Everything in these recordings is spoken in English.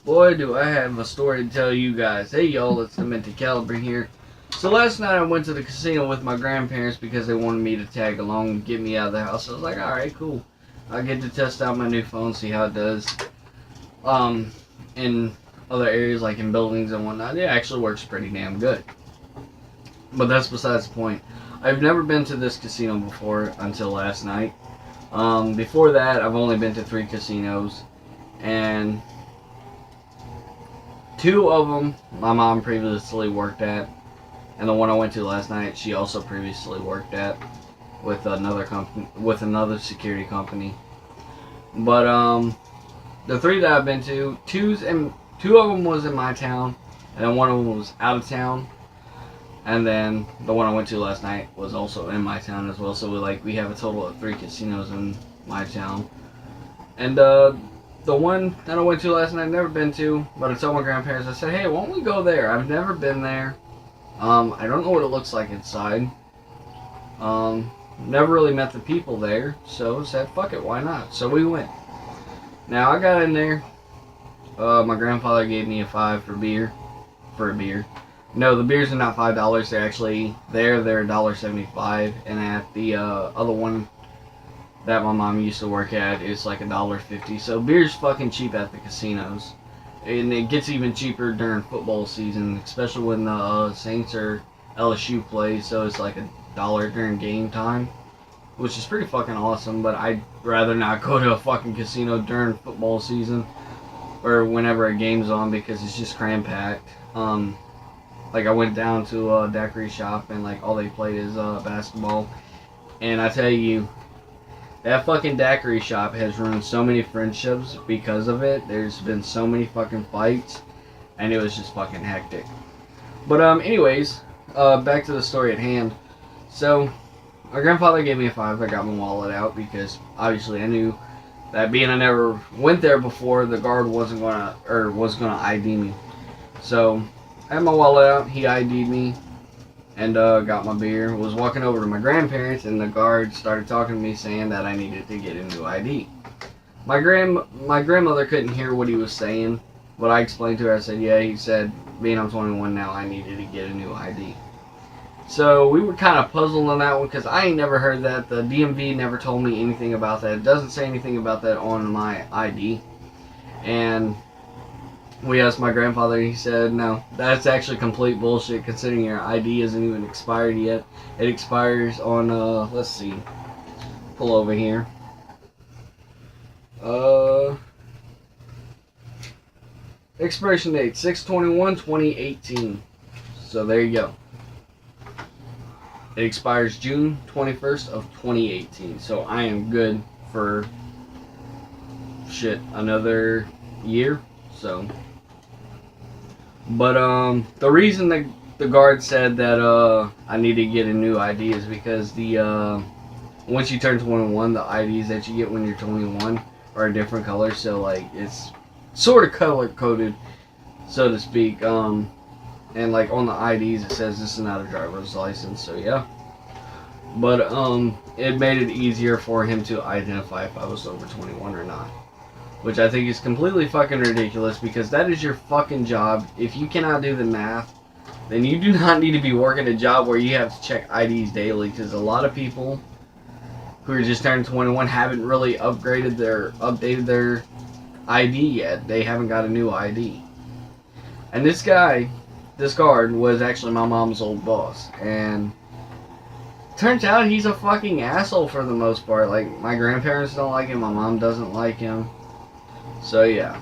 Boy, do I have a story to tell you guys. Hey, y'all, it's the Minty Caliber here. So last night I went to the casino with my grandparents because they wanted me to tag along and get me out of the house. I was like, alright, cool. I get to test out my new phone, see how it does. In other areas, like in buildings and whatnot, it actually works pretty damn good. But that's besides the point. I've never been to this casino before until last night. Before that, I've only been to 3 casinos. And 2 of them my mom previously worked at, and the one I went to last night she also previously worked at with another company, with another security company. But the 3 that I've been to, 2 of them was in my town, and then 1 of them was out of town, and then the one I went to last night was also in my town as well. So we have a total of 3 casinos in my town, and the one that I went to last night I've never been to, but I told my grandparents, I said, hey, why don't we go there? I've never been there. I don't know what it looks like inside. Never really met the people there, so I said, fuck it, why not? So we went. Now, I got in there. My grandfather gave me a $5 for a beer. No, the beers are not $5. They're actually, they're $1.75, and at the other one that my mom used to work at, it's like $1.50. So beer's fucking cheap at the casinos, and it gets even cheaper during football season, especially when the Saints or LSU plays. So it's like $1 during game time, which is pretty fucking awesome. But I'd rather not go to a fucking casino during football season or whenever a game's on, because it's just cram packed. Like I went down to a daiquiri shop, and like all they played is basketball, and I tell you, that fucking daiquiri shop has ruined so many friendships because of it. There's been so many fucking fights, and it was just fucking hectic. But anyways, back to the story at hand. So, my grandfather gave me a $5. I got my wallet out because obviously I knew that being I never went there before, the guard was gonna ID me. So, I had my wallet out. He ID'd me. And got my beer, was walking over to my grandparents, and the guard started talking to me saying that I needed to get a new ID. My grandmother couldn't hear what he was saying, but I explained to her. I said, yeah, he said, being I'm 21 now, I needed to get a new ID. So we were kind of puzzled on that one, because I ain't never heard that. The DMV never told me anything about that. It doesn't say anything about that on my ID. And we asked my grandfather, and he said, no, that's actually complete bullshit, considering your ID isn't even expired yet. It expires on, let's see, pull over here. Expiration date, 6/21/2018. So there you go. It expires June 21st of 2018. So I am good for, shit, another year, so. But the reason the guard said that I need to get a new ID is because the once you turn 21, the IDs that you get when you're 21 are a different color. So like it's sort of color coded, so to speak. And like on the IDs it says this is not a driver's license. So yeah. But it made it easier for him to identify if I was over 21 or not. Which I think is completely fucking ridiculous, because that is your fucking job. If you cannot do the math, then you do not need to be working a job where you have to check IDs daily, because a lot of people who are just turning 21 haven't really updated their ID yet. They haven't got a new ID. And this guard was actually my mom's old boss, and turns out he's a fucking asshole for the most part. Like, my grandparents don't like him, my mom doesn't like him. So yeah,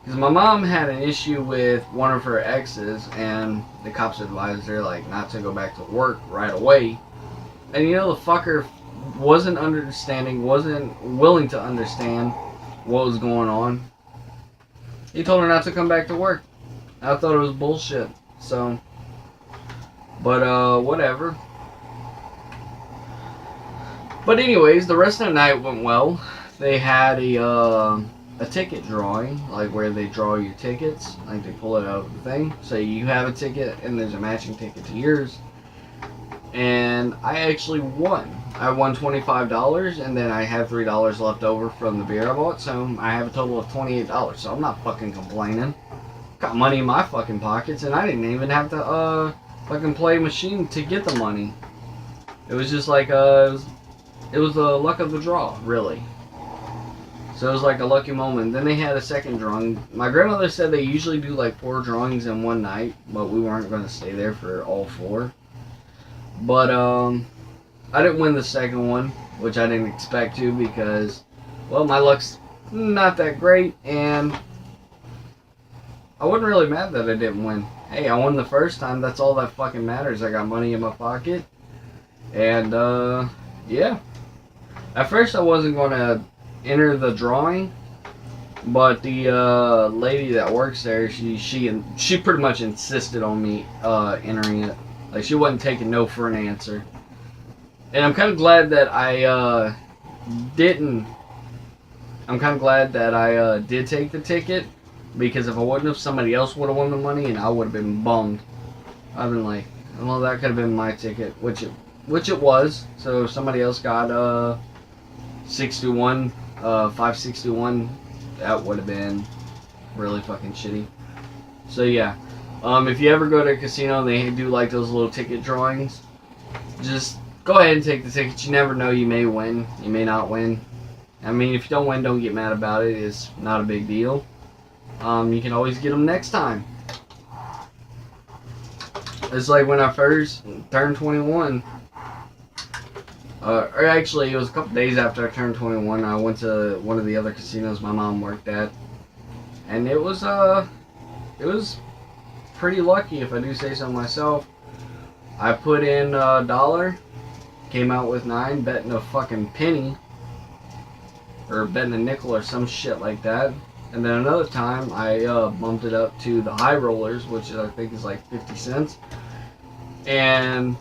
because my mom had an issue with one of her exes, and the cops advised her like not to go back to work right away. And you know, the fucker wasn't willing to understand what was going on. He told her not to come back to work. I thought it was bullshit. So, but whatever. But anyways, the rest of the night went well. They had a ticket drawing, like where they draw your tickets, like they pull it out of the thing. So you have a ticket and there's a matching ticket to yours. And I actually won. I won $25, and then I had $3 left over from the beer I bought, so I have a total of $28. So I'm not fucking complaining. Got money in my fucking pockets, and I didn't even have to fucking play a machine to get the money. It was just like it was the luck of the draw, really. So it was like a lucky moment. Then they had a second drawing. My grandmother said they usually do like 4 drawings in one night, but we weren't going to stay there for all 4. But I didn't win the second one, which I didn't expect to because, well, my luck's not that great, and I wasn't really mad that I didn't win. Hey, I won the first time. That's all that fucking matters. I got money in my pocket, and yeah. At first, I wasn't going to enter the drawing, but the lady that works there, she pretty much insisted on me entering it. Like, she wasn't taking no for an answer. And I'm kind of glad that I didn't. I'm kind of glad that I did take the ticket, because if I wouldn't have, somebody else would have won the money, and I would have been bummed. I've been like, well, that could have been my ticket, which it was. So if somebody else got 6-1, 5-6-1, that would have been really fucking shitty. So yeah, if you ever go to a casino and they do like those little ticket drawings, just go ahead and take the ticket. You never know, you may win, you may not win. I mean, if you don't win, don't get mad about it. It's not a big deal. You can always get them next time. It's like when I first turned 21. Or actually, it was a couple days after I turned 21. I went to one of the other casinos my mom worked at, and it was pretty lucky, if I do say so myself. I put in $1, came out with 9, betting a fucking penny, or betting a nickel or some shit like that. And then another time, I bumped it up to the high rollers, which I think is like 50 cents. And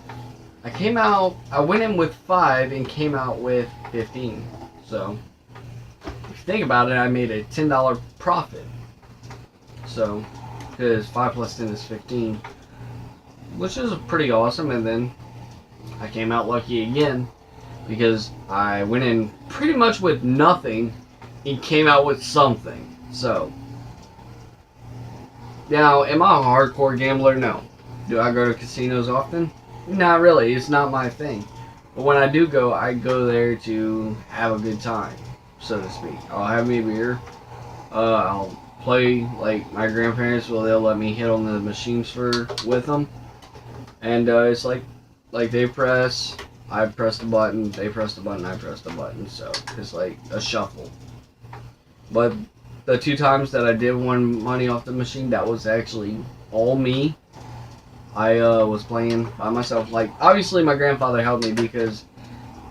I went in with 5 and came out with 15. So, if you think about it, I made a $10 profit. So, because 5 plus 10 is 15, which is pretty awesome. And then I came out lucky again, because I went in pretty much with nothing and came out with something. So, now, am I a hardcore gambler? No. Do I go to casinos often? Not really. It's not my thing. But when I do go, I go there to have a good time, so to speak. I'll have me a beer. I'll play like my grandparents. Well, they'll let me hit on the machines with them, and it's like they press, I press the button, they press the button, I press the button. So it's like a shuffle. But the 2 times that I did win money off the machine, that was actually all me. I was playing by myself. Like, obviously my grandfather helped me because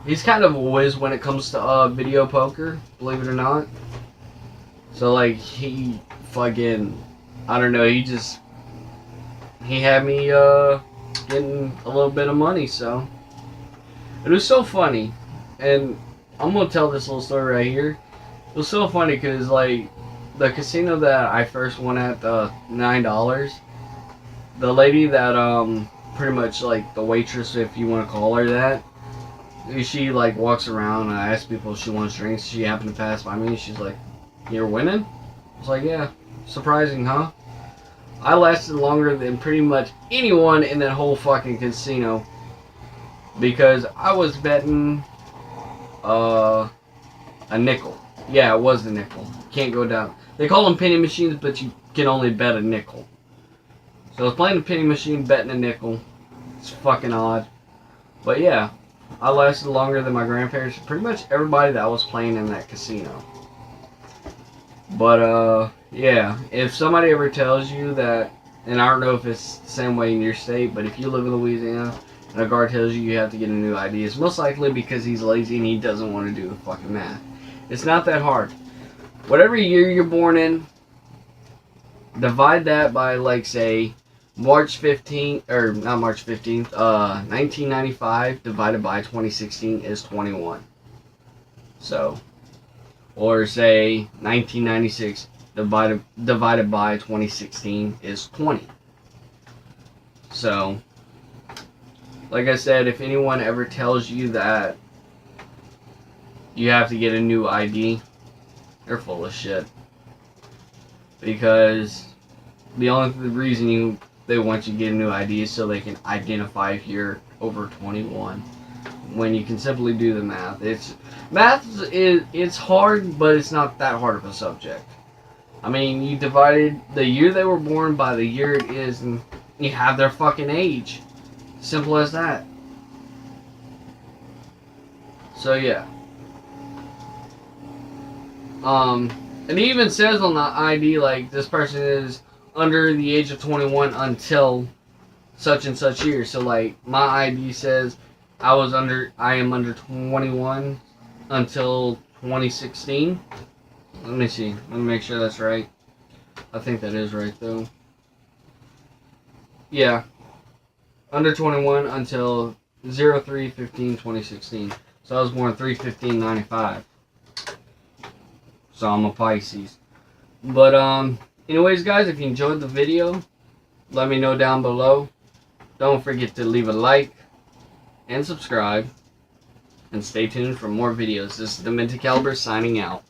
he's kind of a whiz when it comes to video poker, believe it or not. So like, he fucking, I don't know, he had me getting a little bit of money. So it was so funny, and I'm gonna tell this little story right here. It was so funny because like the casino that I first won at, the $9, the lady that pretty much like the waitress, if you want to call her that, she like walks around, and I ask people if she wants drinks. She happened to pass by me, and she's like, "You're winning?" I was like, "Yeah." Surprising, huh? I lasted longer than pretty much anyone in that whole fucking casino, because I was betting a nickel. Yeah, it was a nickel. Can't go down. They call them penny machines, but you can only bet a nickel. So I was playing a penny machine, betting a nickel. It's fucking odd. But yeah, I lasted longer than my grandparents. Pretty much everybody that was playing in that casino. But yeah, if somebody ever tells you that, and I don't know if it's the same way in your state, but if you live in Louisiana and a guard tells you you have to get a new ID, it's most likely because he's lazy and he doesn't want to do the fucking math. It's not that hard. Whatever year you're born in, divide that by, like, say, March 15th, or not March 15th, 1995 divided by 2016 is 21. So, or say 1996 divided by 2016 is 20. So, like I said, if anyone ever tells you that you have to get a new ID. They're full of shit. Because the only reason they want you to get a new ID is so they can identify if you're over 21. When you can simply do the math. It's hard, but it's not that hard of a subject. I mean, you divided the year they were born by the year it is, and you have their fucking age. Simple as that. So yeah. It even says on the ID, like, this person is under the age of 21 until such and such year. So, like, my ID says I am under 21 until 2016. Let me see. Let me make sure that's right. I think that is right, though. Yeah. Under 21 until 03/15/2016. So I was born 3/15/95. So I'm a Pisces. But, anyways, guys, if you enjoyed the video, let me know down below. Don't forget to leave a like and subscribe. And stay tuned for more videos. This is Demented Caliber signing out.